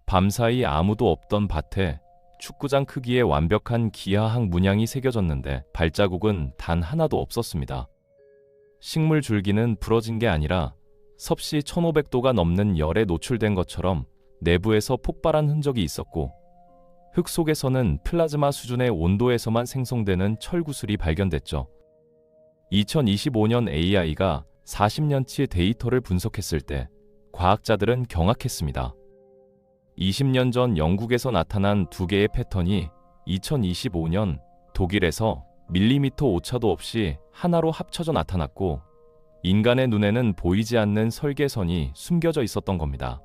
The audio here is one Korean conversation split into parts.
밤사이 아무도 없던 밭에 축구장 크기의 완벽한 기하학 문양이 새겨졌는데 발자국은 단 하나도 없었습니다. 식물 줄기는 부러진 게 아니라 섭씨 1500도가 넘는 열에 노출된 것처럼 내부에서 폭발한 흔적이 있었고, 흙 속에서는 플라즈마 수준의 온도에서만 생성되는 철구슬이 발견됐죠. 2025년 AI가 40년치 데이터를 분석했을 때 과학자들은 경악했습니다. 20년 전 영국에서 나타난 두 개의 패턴이 2025년 독일에서 밀리미터 오차도 없이 하나로 합쳐져 나타났고, 인간의 눈에는 보이지 않는 설계선이 숨겨져 있었던 겁니다.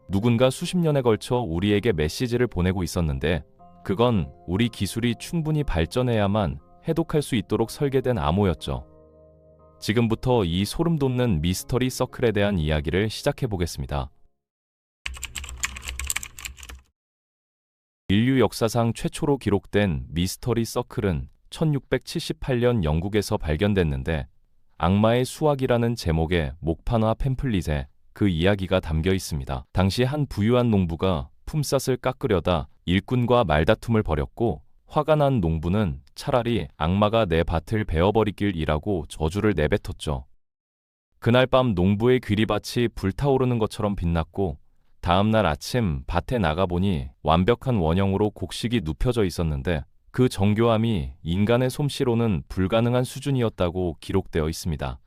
누군가 수십 년에 걸쳐 우리에게 메시지를 보내고 있었는데, 그건 우리 기술이 충분히 발전해야만 해독할 수 있도록 설계된 암호였죠. 지금부터 이 소름 돋는 미스터리 서클에 대한 이야기를 시작해 보겠습니다. 인류 역사상 최초로 기록된 미스터리 서클은 1678년 영국에서 발견됐는데, 악마의 수확이라는 제목의 목판화 팸플릿에 그 이야기가 담겨 있습니다. 당시 한 부유한 농부가 품삯을 깎으려다 일꾼과 말다툼을 벌였고, 화가 난 농부는 차라리 악마가 내 밭을 베어버리길이라고 저주를 내뱉었죠. 그날 밤 농부의 귀리밭이 불타오르는 것처럼 빛났고, 다음날 아침 밭에 나가보니 완벽한 원형으로 곡식이 눕혀져 있었는데, 그 정교함이 인간의 솜씨로는 불가능한 수준이었다고 기록되어 있습니다.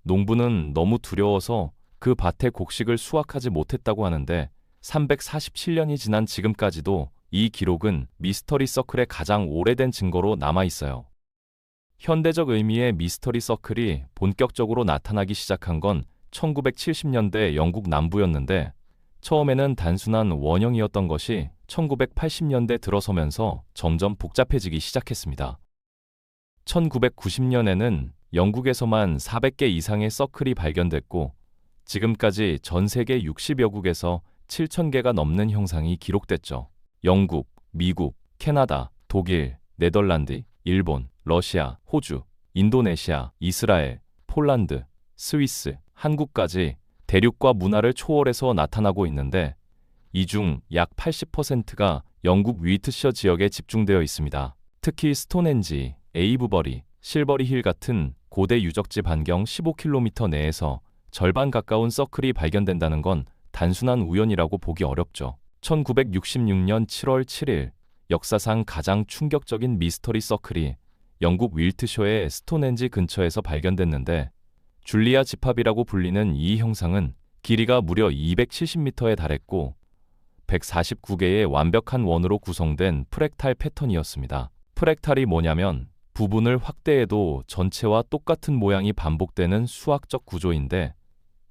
농부는 너무 두려워서 그 밭의 곡식을 수확하지 못했다고 하는데, 347년이 지난 지금까지도 이 기록은 미스터리 서클의 가장 오래된 증거로 남아있어요. 현대적 의미의 미스터리 서클이 본격적으로 나타나기 시작한 건 1970년대 영국 남부였는데, 처음에는 단순한 원형이었던 것이 1980년대 들어서면서 점점 복잡해지기 시작했습니다. 1990년에는 영국에서만 400개 이상의 서클이 발견됐고, 지금까지 전 세계 60여 국에서 7,000개가 넘는 형상이 기록됐죠. 영국, 미국, 캐나다, 독일, 네덜란드, 일본, 러시아, 호주, 인도네시아, 이스라엘, 폴란드, 스위스, 한국까지 대륙과 문화를 초월해서 나타나고 있는데, 이 중 약 80%가 영국 위트셔 지역에 집중되어 있습니다. 특히 스톤헨지, 에이브버리, 실버리 힐 같은 고대 유적지 반경 15km 내에서 절반 가까운 서클이 발견된다는 건 단순한 우연이라고 보기 어렵죠. 1966년 7월 7일, 역사상 가장 충격적인 미스터리 서클이 영국 윌트셔의 스톤헨지 근처에서 발견됐는데, 줄리아 집합이라고 불리는 이 형상은 길이가 무려 270m에 달했고 149개의 완벽한 원으로 구성된 프랙탈 패턴이었습니다. 프랙탈이 뭐냐면 부분을 확대해도 전체와 똑같은 모양이 반복되는 수학적 구조인데,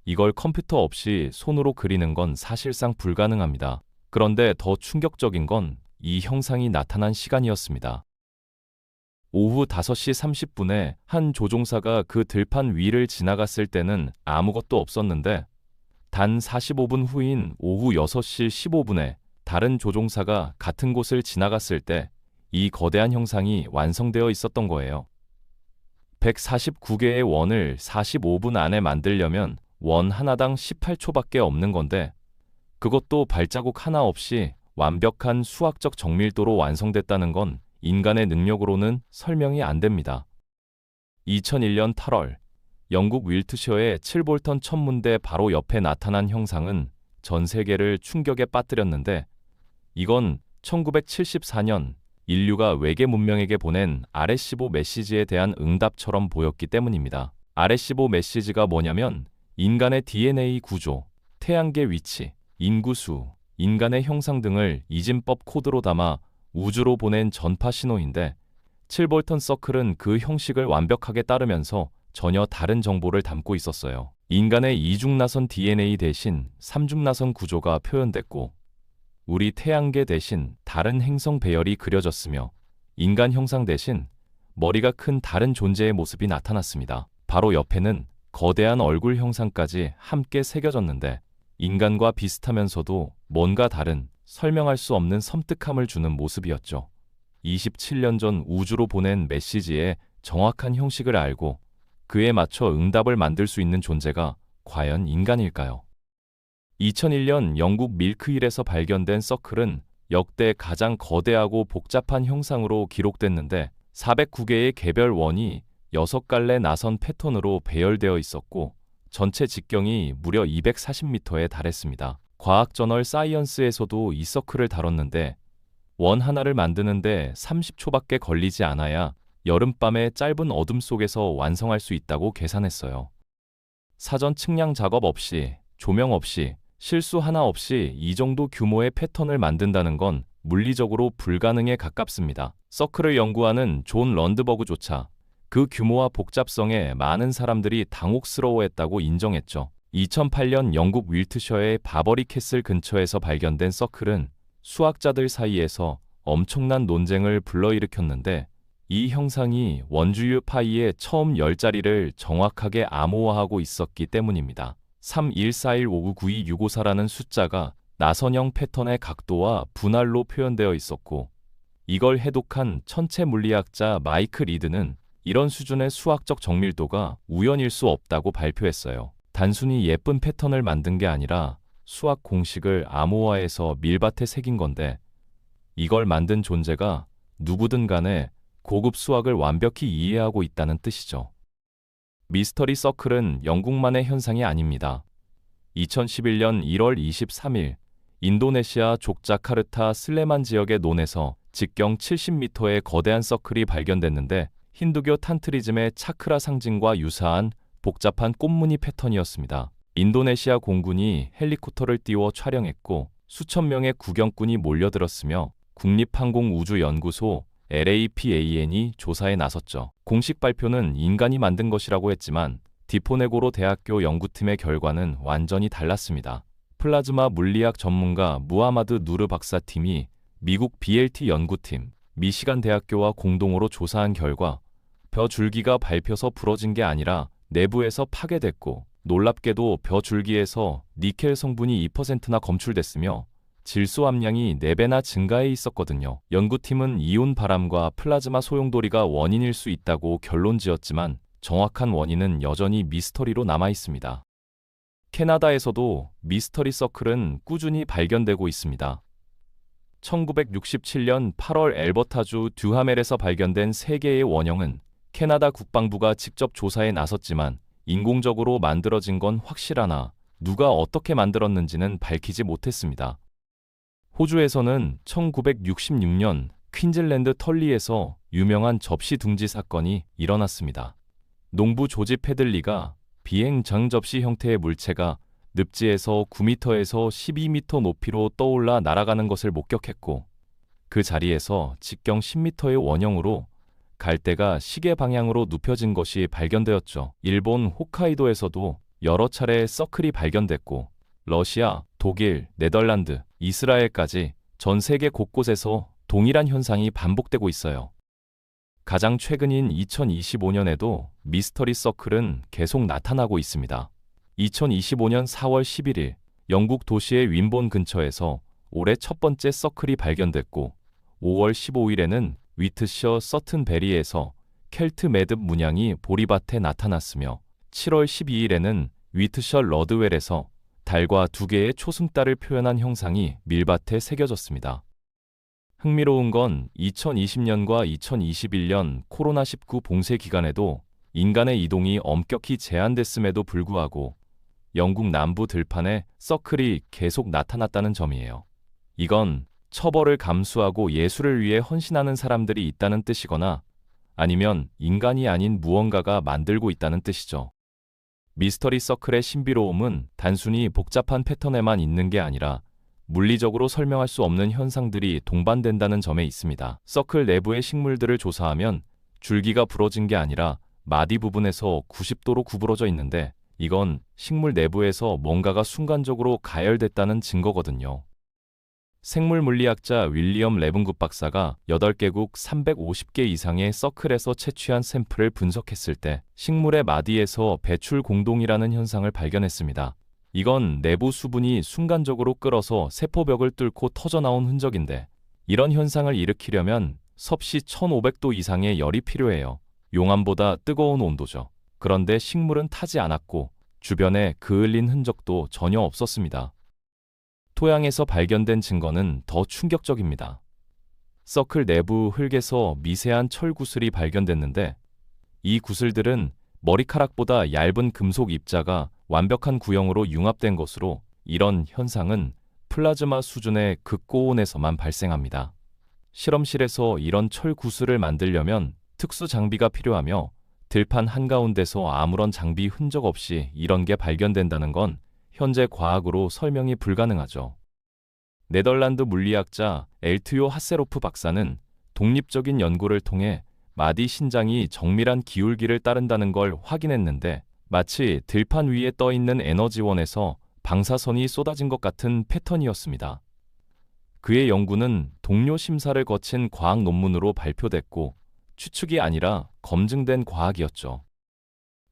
이걸 컴퓨터 없이 손으로 그리는 건 사실상 불가능합니다. 그런데 더 충격적인 건 이 형상이 나타난 시간이었습니다. 오후 5시 30분에 한 조종사가 그 들판 위를 지나갔을 때는 아무것도 없었는데, 단 45분 후인 오후 6시 15분에 다른 조종사가 같은 곳을 지나갔을 때 이 거대한 형상이 완성되어 있었던 거예요. 149개의 원을 45분 안에 만들려면 원 하나당 18초밖에 없는 건데, 그것도 발자국 하나 없이 완벽한 수학적 정밀도로 완성됐다는 건 인간의 능력으로는 설명이 안 됩니다. 2001년 8월, 영국 윌트셔의 칠볼턴 천문대 바로 옆에 나타난 형상은 전 세계를 충격에 빠뜨렸는데, 이건 1974년 인류가 외계 문명에게 보낸 RS-15 메시지에 대한 응답처럼 보였기 때문입니다. RS-15 메시지가 뭐냐면 인간의 DNA 구조, 태양계 위치, 인구수, 인간의 형상 등을 이진법 코드로 담아 우주로 보낸 전파 신호인데, 칠볼턴 서클은 그 형식을 완벽하게 따르면서 전혀 다른 정보를 담고 있었어요. 인간의 이중나선 DNA 대신 삼중나선 구조가 표현됐고, 우리 태양계 대신 다른 행성 배열이 그려졌으며, 인간 형상 대신 머리가 큰 다른 존재의 모습이 나타났습니다. 바로 옆에는 거대한 얼굴 형상까지 함께 새겨졌는데, 인간과 비슷하면서도 뭔가 다른, 설명할 수 없는 섬뜩함을 주는 모습이었죠. 27년 전 우주로 보낸 메시지의 정확한 형식을 알고 그에 맞춰 응답을 만들 수 있는 존재가 과연 인간일까요? 2001년 영국 밀크힐에서 발견된 서클은 역대 가장 거대하고 복잡한 형상으로 기록됐는데 409개의 개별 원이 6갈래 나선 패턴으로 배열되어 있었고 전체 직경이 무려 240m에 달했습니다. 과학저널 사이언스에서도 이 서클을 다뤘는데 원 하나를 만드는데 30초밖에 걸리지 않아야 여름밤의 짧은 어둠 속에서 완성할 수 있다고 계산했어요. 사전 측량 작업 없이, 조명 없이, 실수 하나 없이 이 정도 규모의 패턴을 만든다는 건 물리적으로 불가능에 가깝습니다. 서클을 연구하는 존 런드버그조차 그 규모와 복잡성에 많은 사람들이 당혹스러워했다고 인정했죠. 2008년 영국 윌트셔의 바버리 캐슬 근처에서 발견된 서클은 수학자들 사이에서 엄청난 논쟁을 불러일으켰는데 이 형상이 원주율 파이의 처음 10자리를 정확하게 암호화하고 있었기 때문입니다. 31415992654라는 숫자가 나선형 패턴의 각도와 분할로 표현되어 있었고 이걸 해독한 천체 물리학자 마이크 리드는 이런 수준의 수학적 정밀도가 우연일 수 없다고 발표했어요. 단순히 예쁜 패턴을 만든 게 아니라 수학 공식을 암호화해서 밀밭에 새긴 건데 이걸 만든 존재가 누구든 간에 고급 수학을 완벽히 이해하고 있다는 뜻이죠. 미스터리 서클은 영국만의 현상이 아닙니다. 2011년 1월 23일 인도네시아 족자카르타 슬레만 지역의 논에서 직경 70m의 거대한 서클이 발견됐는데 힌두교 탄트리즘의 차크라 상징과 유사한 복잡한 꽃무늬 패턴이었습니다. 인도네시아 공군이 헬리콥터를 띄워 촬영했고 수천 명의 구경꾼이 몰려들었으며 국립항공우주연구소 LAPAN이 조사에 나섰죠. 공식 발표는 인간이 만든 것이라고 했지만 디포네고로 대학교 연구팀의 결과는 완전히 달랐습니다. 플라즈마 물리학 전문가 무하마드 누르 박사팀이 미국 BLT 연구팀, 미시간 대학교와 공동으로 조사한 결과 벼 줄기가 밟혀서 부러진 게 아니라 내부에서 파괴됐고 놀랍게도 벼 줄기에서 니켈 성분이 2%나 검출됐으며 질소 함량이 4배나 증가해 있었거든요. 연구팀은 이온 바람과 플라즈마 소용돌이가 원인일 수 있다고 결론지었지만 정확한 원인은 여전히 미스터리로 남아 있습니다. 캐나다에서도 미스터리 서클은 꾸준히 발견되고 있습니다. 1967년 8월 엘버타주 듀하멜에서 발견된 3개의 원형은 캐나다 국방부가 직접 조사에 나섰지만 인공적으로 만들어진 건 확실하나 누가 어떻게 만들었는지는 밝히지 못했습니다. 호주에서는 1966년 퀸즐랜드 털리에서 유명한 접시 둥지 사건이 일어났습니다. 농부 조지 패들리가 비행 장 접시 형태의 물체가 늪지에서 9m에서 12m 높이로 떠올라 날아가는 것을 목격했고 그 자리에서 직경 10m의 원형으로 갈대가 시계 방향으로 눕혀진 것이 발견되었죠. 일본 홋카이도에서도 여러 차례 서클이 발견됐고 러시아, 독일, 네덜란드, 이스라엘까지 전 세계 곳곳에서 동일한 현상이 반복되고 있어요. 가장 최근인 2025년에도 미스터리 서클은 계속 나타나고 있습니다. 2025년 4월 11일 영국 도시의 윈본 근처에서 올해 첫 번째 서클이 발견됐고 5월 15일에는 위트셔 서튼베리에서 켈트 매듭 문양이 보리밭에 나타났으며 7월 12일에는 위트셔 러드웰에서 달과 2개의 초승달을 표현한 형상이 밀밭에 새겨졌습니다. 흥미로운 건 2020년과 2021년 코로나19 봉쇄 기간에도 인간의 이동이 엄격히 제한됐음에도 불구하고 영국 남부 들판에 서클이 계속 나타났다는 점이에요. 이건 처벌을 감수하고 예술을 위해 헌신하는 사람들이 있다는 뜻이거나 아니면 인간이 아닌 무언가가 만들고 있다는 뜻이죠. 미스터리 서클의 신비로움은 단순히 복잡한 패턴에만 있는 게 아니라 물리적으로 설명할 수 없는 현상들이 동반된다는 점에 있습니다. 서클 내부의 식물들을 조사하면 줄기가 부러진 게 아니라 마디 부분에서 90도로 구부러져 있는데 이건 식물 내부에서 뭔가가 순간적으로 가열됐다는 증거거든요. 생물 물리학자 윌리엄 레븐굿 박사가 8개국 350개 이상의 서클에서 채취한 샘플을 분석했을 때 식물의 마디에서 배출 공동이라는 현상을 발견했습니다. 이건 내부 수분이 순간적으로 끓어서 세포벽을 뚫고 터져나온 흔적인데 이런 현상을 일으키려면 섭씨 1500도 이상의 열이 필요해요. 용암보다 뜨거운 온도죠. 그런데 식물은 타지 않았고 주변에 그을린 흔적도 전혀 없었습니다. 토양에서 발견된 증거는 더 충격적입니다. 서클 내부 흙에서 미세한 철 구슬이 발견됐는데 이 구슬들은 머리카락보다 얇은 금속 입자가 완벽한 구형으로 융합된 것으로 이런 현상은 플라즈마 수준의 극고온에서만 발생합니다. 실험실에서 이런 철 구슬을 만들려면 특수 장비가 필요하며 들판 한가운데서 아무런 장비 흔적 없이 이런 게 발견된다는 건 현재 과학으로 설명이 불가능하죠. 네덜란드 물리학자 엘트요 하세로프 박사는 독립적인 연구를 통해 마디 신장이 정밀한 기울기를 따른다는 걸 확인했는데 마치 들판 위에 떠 있는 에너지원에서 방사선이 쏟아진 것 같은 패턴이었습니다. 그의 연구는 동료 심사를 거친 과학 논문으로 발표됐고 추측이 아니라 검증된 과학이었죠.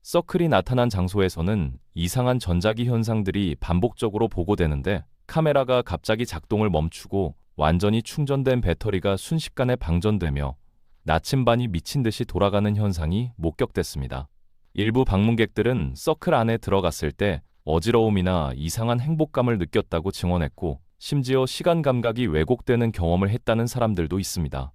서클이 나타난 장소에서는 이상한 전자기 현상들이 반복적으로 보고되는데 카메라가 갑자기 작동을 멈추고 완전히 충전된 배터리가 순식간에 방전되며 나침반이 미친 듯이 돌아가는 현상이 목격됐습니다. 일부 방문객들은 서클 안에 들어갔을 때 어지러움이나 이상한 행복감을 느꼈다고 증언했고 심지어 시간 감각이 왜곡되는 경험을 했다는 사람들도 있습니다.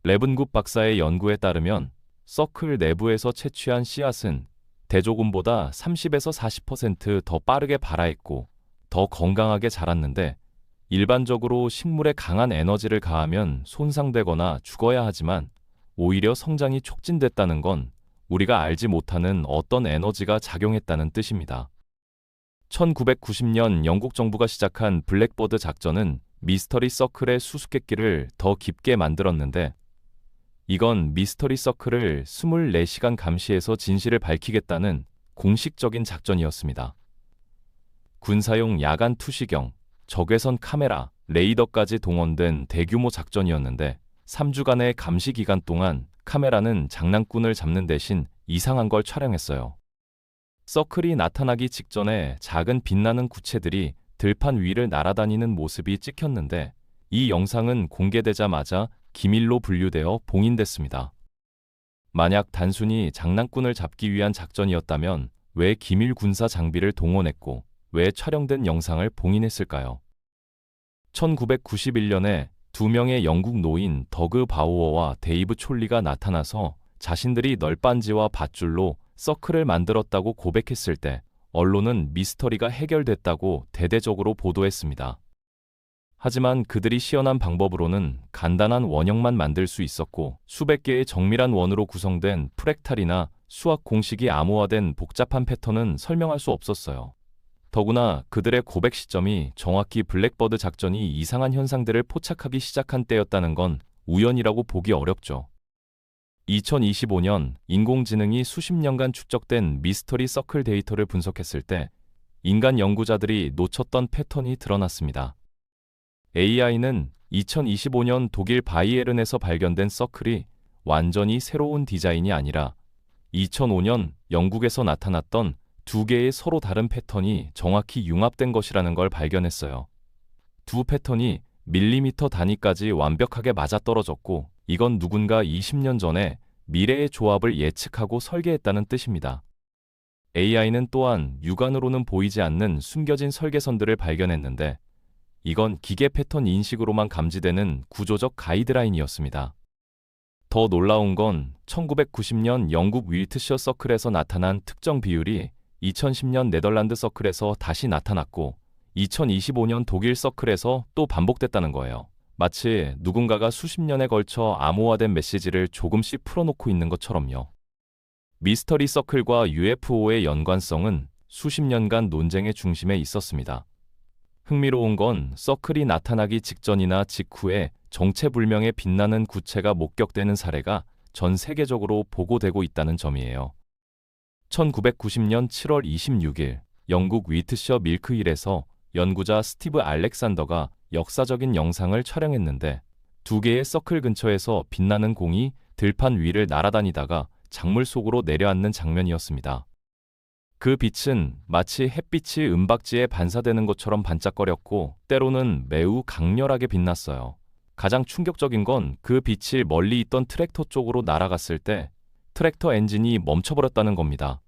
레븐굿 박사의 연구에 따르면 서클 내부에서 채취한 씨앗은 대조군보다 30에서 40% 더 빠르게 발아했고 더 건강하게 자랐는데 일반적으로 식물에 강한 에너지를 가하면 손상되거나 죽어야 하지만 오히려 성장이 촉진됐다는 건 우리가 알지 못하는 어떤 에너지가 작용했다는 뜻입니다. 1990년 영국 정부가 시작한 블랙버드 작전은 미스터리 서클의 수수께끼를 더 깊게 만들었는데 이건 미스터리 서클을 24시간 감시해서 진실을 밝히겠다는 공식적인 작전이었습니다. 군사용 야간 투시경, 적외선 카메라, 레이더까지 동원된 대규모 작전이었는데 3주간의 감시 기간 동안 카메라는 장난꾼을 잡는 대신 이상한 걸 촬영했어요. 서클이 나타나기 직전에 작은 빛나는 구체들이 들판 위를 날아다니는 모습이 찍혔는데 이 영상은 공개되자마자 기밀로 분류되어 봉인됐습니다. 만약 단순히 장난꾼을 잡기 위한 작전이었다면 왜 기밀 군사 장비를 동원했고 왜 촬영된 영상을 봉인했을까요? 1991년에 두 명의 영국 노인 더그 바우어와 데이브 촐리가 나타나서 자신들이 널빤지와 밧줄로 서클을 만들었다고 고백했을 때 언론은 미스터리가 해결됐다고 대대적으로 보도했습니다. 하지만 그들이 시연한 방법으로는 간단한 원형만 만들 수 있었고 수백 개의 정밀한 원으로 구성된 프랙탈이나 수학 공식이 암호화된 복잡한 패턴은 설명할 수 없었어요. 더구나 그들의 고백 시점이 정확히 블랙버드 작전이 이상한 현상들을 포착하기 시작한 때였다는 건 우연이라고 보기 어렵죠. 2025년 인공지능이 수십 년간 축적된 미스터리 서클 데이터를 분석했을 때 인간 연구자들이 놓쳤던 패턴이 드러났습니다. AI는 2025년 독일 바이에른에서 발견된 서클이 완전히 새로운 디자인이 아니라 2005년 영국에서 나타났던 두 개의 서로 다른 패턴이 정확히 융합된 것이라는 걸 발견했어요. 두 패턴이 밀리미터 단위까지 완벽하게 맞아떨어졌고 이건 누군가 20년 전에 미래의 조합을 예측하고 설계했다는 뜻입니다. AI는 또한 육안으로는 보이지 않는 숨겨진 설계선들을 발견했는데 이건 기계 패턴 인식으로만 감지되는 구조적 가이드라인이었습니다. 더 놀라운 건 1990년 영국 윌트셔 서클에서 나타난 특정 비율이 2010년 네덜란드 서클에서 다시 나타났고 2025년 독일 서클에서 또 반복됐다는 거예요. 마치 누군가가 수십 년에 걸쳐 암호화된 메시지를 조금씩 풀어놓고 있는 것처럼요. 미스터리 서클과 UFO의 연관성은 수십 년간 논쟁의 중심에 있었습니다. 흥미로운 건 서클이 나타나기 직전이나 직후에 정체불명의 빛나는 구체가 목격되는 사례가 전 세계적으로 보고되고 있다는 점이에요. 1990년 7월 26일 영국 위트셔 밀크힐에서 연구자 스티브 알렉산더가 역사적인 영상을 촬영했는데 두 개의 서클 근처에서 빛나는 공이 들판 위를 날아다니다가 작물 속으로 내려앉는 장면이었습니다. 그 빛은 마치 햇빛이 은박지에 반사되는 것처럼 반짝거렸고 때로는 매우 강렬하게 빛났어요. 가장 충격적인 건 그 빛이 멀리 있던 트랙터 쪽으로 날아갔을 때 트랙터 엔진이 멈춰버렸다는 겁니다.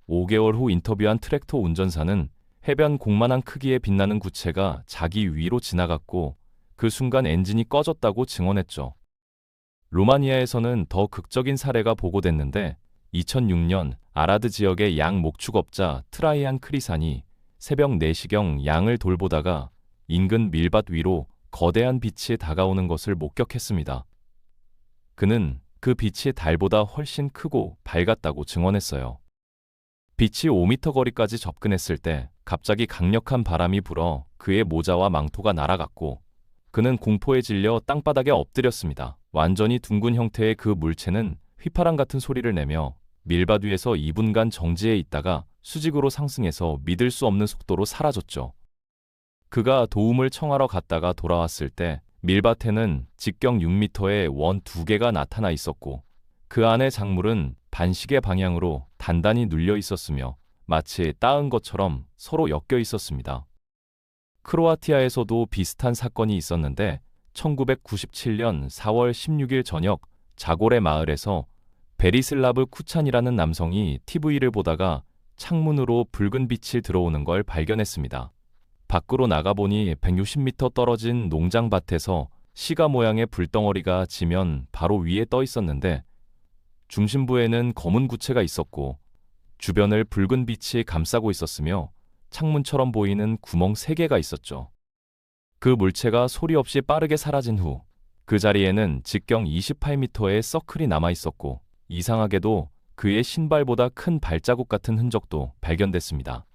5개월 후 인터뷰한 트랙터 운전사는 해변 공만한 크기의 빛나는 구체가 자기 위로 지나갔고 그 순간 엔진이 꺼졌다고 증언했죠. 루마니아에서는 더 극적인 사례가 보고됐는데 2006년 아라드 지역의 양 목축업자 트라이안 크리산이 새벽 4시경 양을 돌보다가 인근 밀밭 위로 거대한 빛이 다가오는 것을 목격했습니다. 그는 그 빛이 달보다 훨씬 크고 밝았다고 증언했어요. 빛이 5m 거리까지 접근했을 때 갑자기 강력한 바람이 불어 그의 모자와 망토가 날아갔고 그는 공포에 질려 땅바닥에 엎드렸습니다. 완전히 둥근 형태의 그 물체는 휘파람 같은 소리를 내며 밀밭 위에서 2분간 정지해 있다가 수직으로 상승해서 믿을 수 없는 속도로 사라졌죠. 그가 도움을 청하러 갔다가 돌아왔을 때 밀밭에는 직경 6m의 원 2개가 나타나 있었고 그 안의 작물은 반시계 방향으로 단단히 눌려 있었으며 마치 따은 것처럼 서로 엮여 있었습니다. 크로아티아에서도 비슷한 사건이 있었는데 1997년 4월 16일 저녁 자고레 마을에서 베리슬라브 쿠찬이라는 남성이 TV를 보다가 창문으로 붉은 빛이 들어오는 걸 발견했습니다. 밖으로 나가보니 160m 떨어진 농장밭에서 시가 모양의 불덩어리가 지면 바로 위에 떠 있었는데 중심부에는 검은 구체가 있었고 주변을 붉은 빛이 감싸고 있었으며 창문처럼 보이는 구멍 3개가 있었죠. 그 물체가 소리 없이 빠르게 사라진 후 그 자리에는 직경 28m의 서클이 남아 있었고 이상하게도 그의 신발보다 큰 발자국 같은 흔적도 발견됐습니다.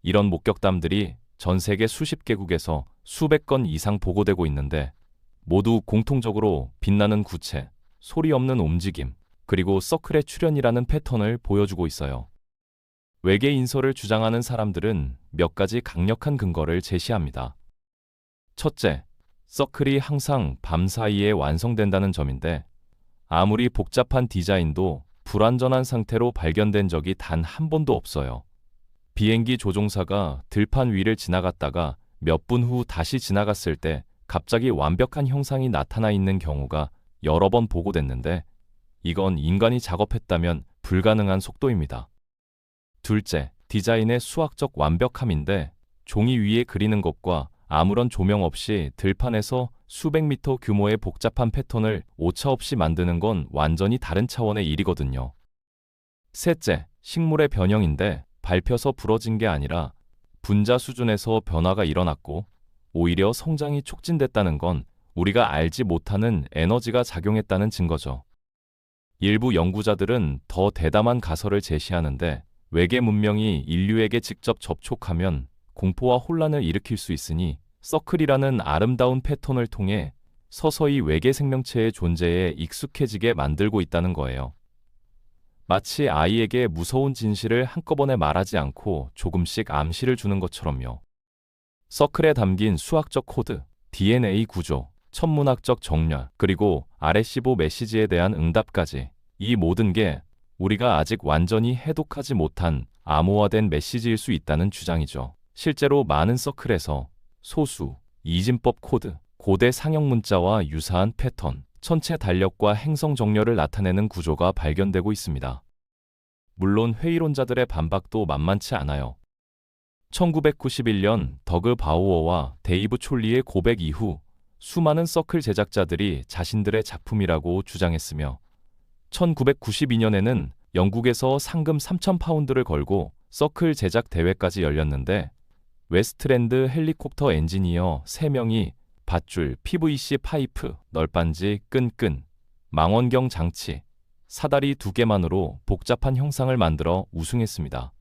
이런 목격담들이 전 세계 수십 개국에서 수백 건 이상 보고되고 있는데 모두 공통적으로 빛나는 구체, 소리 없는 움직임, 그리고 서클의 출현이라는 패턴을 보여주고 있어요. 외계 인설을 주장하는 사람들은 몇 가지 강력한 근거를 제시합니다. 첫째, 서클이 항상 밤 사이에 완성된다는 점인데 아무리 복잡한 디자인도 불완전한 상태로 발견된 적이 단 한 번도 없어요. 비행기 조종사가 들판 위를 지나갔다가 몇 분 후 다시 지나갔을 때 갑자기 완벽한 형상이 나타나 있는 경우가 여러 번 보고됐는데 이건 인간이 작업했다면 불가능한 속도입니다. 둘째, 디자인의 수학적 완벽함인데 종이 위에 그리는 것과 아무런 조명 없이 들판에서 수백 미터 규모의 복잡한 패턴을 오차없이 만드는 건 완전히 다른 차원의 일이거든요. 셋째, 식물의 변형인데 밟혀서 부러진 게 아니라 분자 수준에서 변화가 일어났고 오히려 성장이 촉진됐다는 건 우리가 알지 못하는 에너지가 작용했다는 증거죠. 일부 연구자들은 더 대담한 가설을 제시하는데 외계 문명이 인류에게 직접 접촉하면 공포와 혼란을 일으킬 수 있으니 서클이라는 아름다운 패턴을 통해 서서히 외계 생명체의 존재에 익숙해지게 만들고 있다는 거예요. 마치 아이에게 무서운 진실을 한꺼번에 말하지 않고 조금씩 암시를 주는 것처럼요. 서클에 담긴 수학적 코드, DNA 구조, 천문학적 정렬, 그리고 RS-15 메시지에 대한 응답까지 이 모든 게 우리가 아직 완전히 해독하지 못한 암호화된 메시지일 수 있다는 주장이죠. 실제로 많은 서클에서 소수, 이진법 코드, 고대 상형 문자와 유사한 패턴, 천체 달력과 행성 정렬을 나타내는 구조가 발견되고 있습니다. 물론 회의론자들의 반박도 만만치 않아요. 1991년 더그 바우어와 데이브 촐리의 고백 이후 수많은 서클 제작자들이 자신들의 작품이라고 주장했으며 1992년에는 영국에서 상금 3,000파운드를 걸고 서클 제작 대회까지 열렸는데 웨스트랜드 헬리콥터 엔지니어 3명이 밧줄, PVC 파이프, 널빤지, 끈끈, 망원경 장치, 사다리 2개만으로 복잡한 형상을 만들어 우승했습니다.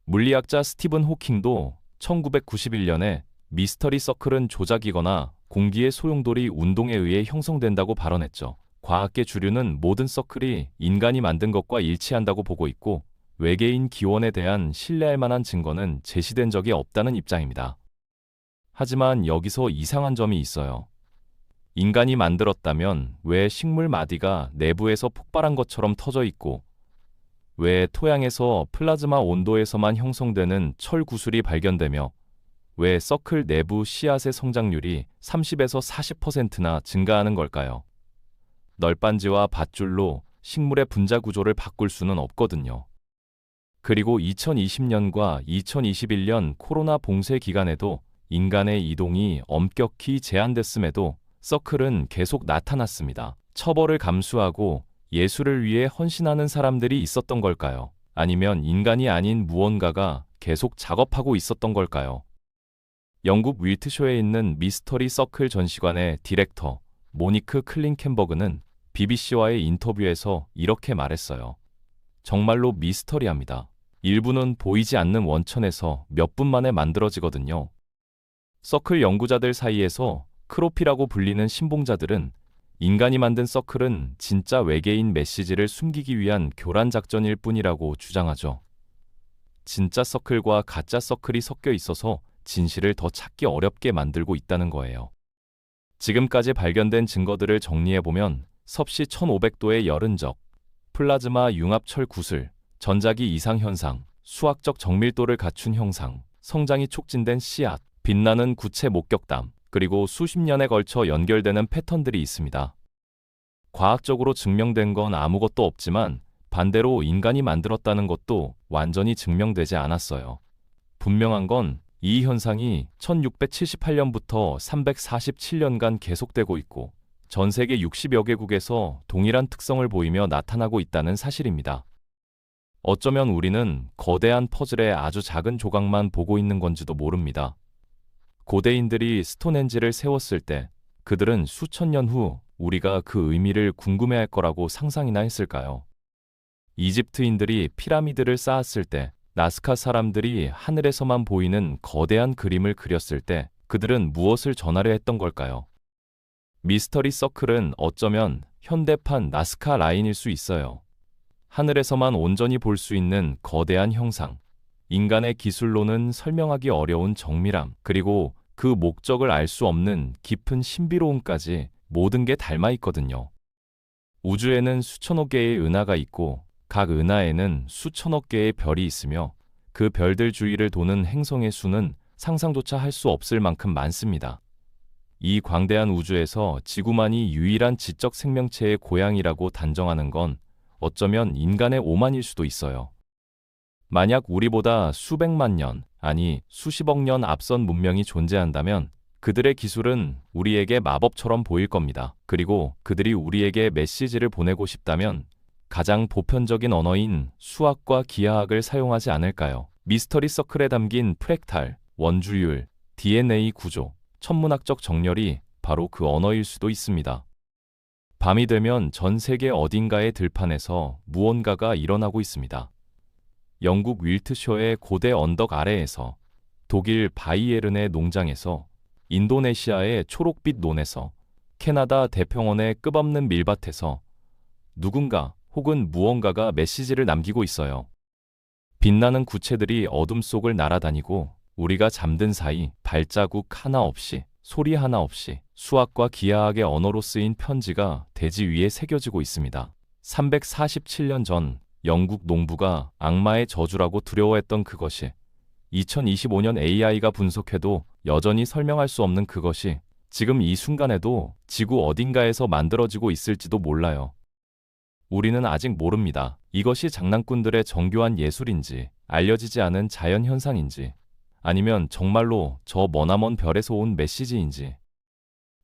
물리학자 스티븐 호킹도 1991년에 미스터리 서클은 조작이거나 공기의 소용돌이 운동에 의해 형성된다고 발언했죠. 과학계 주류는 모든 서클이 인간이 만든 것과 일치한다고 보고 있고 외계인 기원에 대한 신뢰할 만한 증거는 제시된 적이 없다는 입장입니다. 하지만 여기서 이상한 점이 있어요. 인간이 만들었다면 왜 식물 마디가 내부에서 폭발한 것처럼 터져 있고 왜 토양에서 플라즈마 온도에서만 형성되는 철 구슬이 발견되며 왜 서클 내부 씨앗의 성장률이 30에서 40%나 증가하는 걸까요? 널빤지와 밧줄로 식물의 분자 구조를 바꿀 수는 없거든요. 그리고 2020년과 2021년 코로나 봉쇄 기간에도 인간의 이동이 엄격히 제한됐음에도 서클은 계속 나타났습니다. 처벌을 감수하고 예술을 위해 헌신하는 사람들이 있었던 걸까요? 아니면 인간이 아닌 무언가가 계속 작업하고 있었던 걸까요? 영국 윌트쇼에 있는 미스터리 서클 전시관의 디렉터 모니크 클린켄버그는 BBC와의 인터뷰에서 이렇게 말했어요. 정말로 미스터리합니다. 일부는 보이지 않는 원천에서 몇 분 만에 만들어지거든요. 서클 연구자들 사이에서 크로피라고 불리는 신봉자들은 인간이 만든 서클은 진짜 외계인 메시지를 숨기기 위한 교란 작전일 뿐이라고 주장하죠. 진짜 서클과 가짜 서클이 섞여 있어서 진실을 더 찾기 어렵게 만들고 있다는 거예요. 지금까지 발견된 증거들을 정리해보면 섭씨 1500도의 열흔적, 플라즈마 융합철 구슬, 전자기 이상 현상, 수학적 정밀도를 갖춘 형상, 성장이 촉진된 씨앗, 빛나는 구체 목격담, 그리고 수십 년에 걸쳐 연결되는 패턴들이 있습니다. 과학적으로 증명된 건 아무것도 없지만 반대로 인간이 만들었다는 것도 완전히 증명되지 않았어요. 분명한 건 이 현상이 1678년부터 347년간 계속되고 있고 전 세계 60여 개국에서 동일한 특성을 보이며 나타나고 있다는 사실입니다. 어쩌면 우리는 거대한 퍼즐의 아주 작은 조각만 보고 있는 건지도 모릅니다. 고대인들이 스톤헨지를 세웠을 때 그들은 수천 년 후 우리가 그 의미를 궁금해할 거라고 상상이나 했을까요? 이집트인들이 피라미드를 쌓았을 때 나스카 사람들이 하늘에서만 보이는 거대한 그림을 그렸을 때 그들은 무엇을 전하려 했던 걸까요? 미스터리 서클은 어쩌면 현대판 나스카 라인일 수 있어요. 하늘에서만 온전히 볼 수 있는 거대한 형상, 인간의 기술로는 설명하기 어려운 정밀함, 그리고 그 목적을 알 수 없는 깊은 신비로움까지 모든 게 닮아 있거든요. 우주에는 수천억 개의 은하가 있고 각 은하에는 수천억 개의 별이 있으며 그 별들 주위를 도는 행성의 수는 상상조차 할 수 없을 만큼 많습니다. 이 광대한 우주에서 지구만이 유일한 지적 생명체의 고향이라고 단정하는 건 어쩌면 인간의 오만일 수도 있어요. 만약 우리보다 수백만 년, 아니 수십억 년 앞선 문명이 존재한다면 그들의 기술은 우리에게 마법처럼 보일 겁니다. 그리고 그들이 우리에게 메시지를 보내고 싶다면 가장 보편적인 언어인 수학과 기하학을 사용하지 않을까요? 미스터리 서클에 담긴 프랙탈, 원주율, DNA 구조, 천문학적 정렬이 바로 그 언어일 수도 있습니다. 밤이 되면 전 세계 어딘가의 들판에서 무언가가 일어나고 있습니다. 영국 윌트쇼의 고대 언덕 아래에서, 독일 바이에른의 농장에서, 인도네시아의 초록빛 논에서, 캐나다 대평원의 끝없는 밀밭에서 누군가 혹은 무언가가 메시지를 남기고 있어요. 빛나는 구체들이 어둠 속을 날아다니고 우리가 잠든 사이 발자국 하나 없이, 소리 하나 없이 수학과 기하학의 언어로 쓰인 편지가 대지 위에 새겨지고 있습니다. 347년 전 영국 농부가 악마의 저주라고 두려워했던 그것이, 2025년 AI가 분석해도 여전히 설명할 수 없는 그것이 지금 이 순간에도 지구 어딘가에서 만들어지고 있을지도 몰라요. 우리는 아직 모릅니다. 이것이 장난꾼들의 정교한 예술인지, 알려지지 않은 자연현상인지, 아니면 정말로 저 머나먼 별에서 온 메시지인지.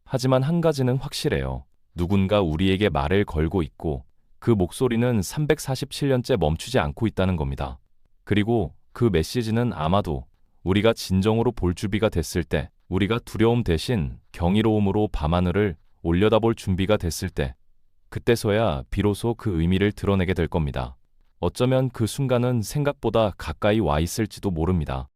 하지만 한 가지는 확실해요. 누군가 우리에게 말을 걸고 있고 그 목소리는 347년째 멈추지 않고 있다는 겁니다. 그리고 그 메시지는 아마도 우리가 진정으로 볼 준비가 됐을 때, 우리가 두려움 대신 경이로움으로 밤하늘을 올려다볼 준비가 됐을 때, 그때서야 비로소 그 의미를 드러내게 될 겁니다. 어쩌면 그 순간은 생각보다 가까이 와 있을지도 모릅니다.